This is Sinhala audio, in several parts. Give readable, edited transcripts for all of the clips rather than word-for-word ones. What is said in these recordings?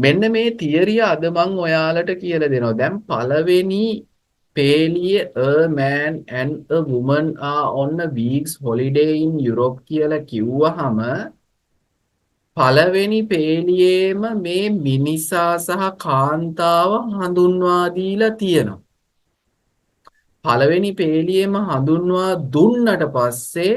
මෙන්න මේ තියරිය අද මං ඔයාලට කියලා දෙනවා. දැන් පළවෙනි පේලියේ a man and a woman are on a week's holiday in Europe කියලා කිව්වහම පළවෙනි පේලියේම මේ මිනිසා සහ කාන්තාව හඳුන්වා දීලා තියෙනවා. පළවෙනි පේලියේම හඳුන්වා දුන්නට පස්සේ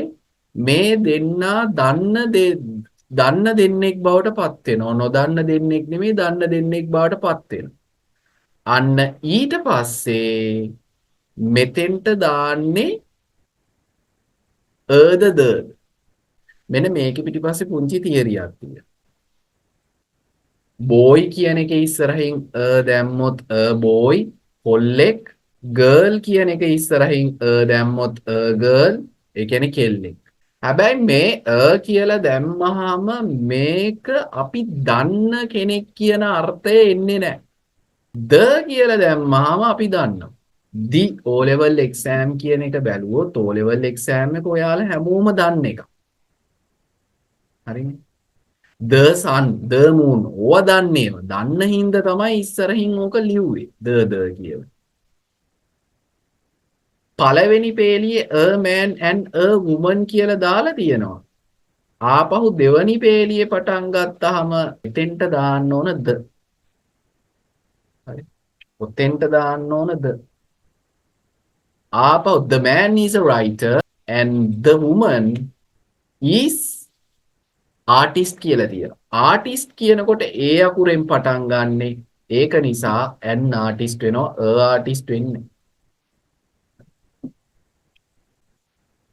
මේ දෙන්නා දන්න දෙන්නෙක් බවට පත් වෙනවා. නොදන්න දෙන්නෙක් නෙමෙයි දන්න දෙන්නෙක් බවට පත් වෙනවා. අන්න ඊට පස්සේ මෙතෙන්ට දාන්නේ අද ද මෙන්න මේක පිටිපස්සේ පුංචි තියරියක් තියෙනවා. බෝයි කියන එක ඉස්සරහින් දැම්මොත් බෝයි කොල්ලෙක්, ගර්ල් කියන එක ඉස්සරහින් දැම්මොත් ගර්ල්, ඒ කියන්නේ කෙල්ලෙක්. හැබැයි මේ කියලා දැම්මහම මේක අපි දන්න කෙනෙක් කියන අර්ථය එන්නේ නැහැ. ද කියලා දැම්මහම අපි දන්නවා. the O level exam කියන එක බැලුවොත් O level exam එක ඔයාලා හැමෝම දන්න එක. හරිනේ. the sun, the moon ඕවා දන්නේම. දන්න හින්දා තමයි ඉස්සරහින් ඕක ලිව්වේ. the කියලා. පළවෙනි පේලියේ a man and a woman කියලා දාලා තියෙනවා. ආපහු දෙවනි පේලියේ පටන් ගත්තාම එතෙන්ට දාන්න ඕන the. හරි. ඔතෙන්ට දාන්න ඕන the. ආපහු the man is a writer and the woman is artist කියලා තියෙනවා. artist කියනකොට ඒ අකුරෙන් පටන් ගන්නෙ. ඒක නිසා an artist වෙනවා, a artist වෙන්නේ.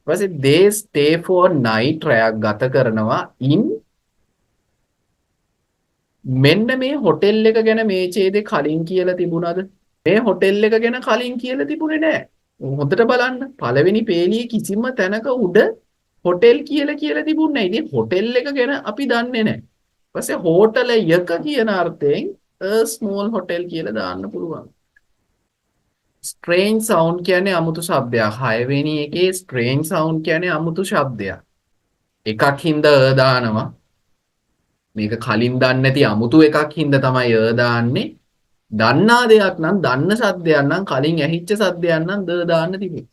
ඊපස්සේ they stay for night රැයක් ගත කරනවා in මෙන්න මේ හොටෙල් එක ගැන මේ ඡේදේ කලින් කියලා තිබුණාද? මේ හොටෙල් එක ගැන කලින් කියලා තිබුණේ නැහැ. හොඳට බලන්න. පළවෙනි පේලියේ කිසිම තැනක උඩ හොටෙල් කියලා තිබුණේ නැහැ. ඉතින් හොටෙල් එක ගැන අපි දන්නේ නැහැ. ඊපස්සේ හෝටල යක කියන අර්ථයෙන් a small hotel කියලා දාන්න පුළුවන්. strange sound කියන්නේ අමුතු ශබ්දයක්. 6 වෙනි එකේ strange sound කියන්නේ අමුතු ශබ්දයක්. එකක් හින්දා දානවා. මේක කලින් දන්නේ නැති අමුතු එකක් හින්දා තමයි දාන්නේ. දන්නා දෙයක් නම් දන්න සද්දයක් නම් කලින් ඇහිච්ච සද්දයක් නම් දාන්න තිබේ.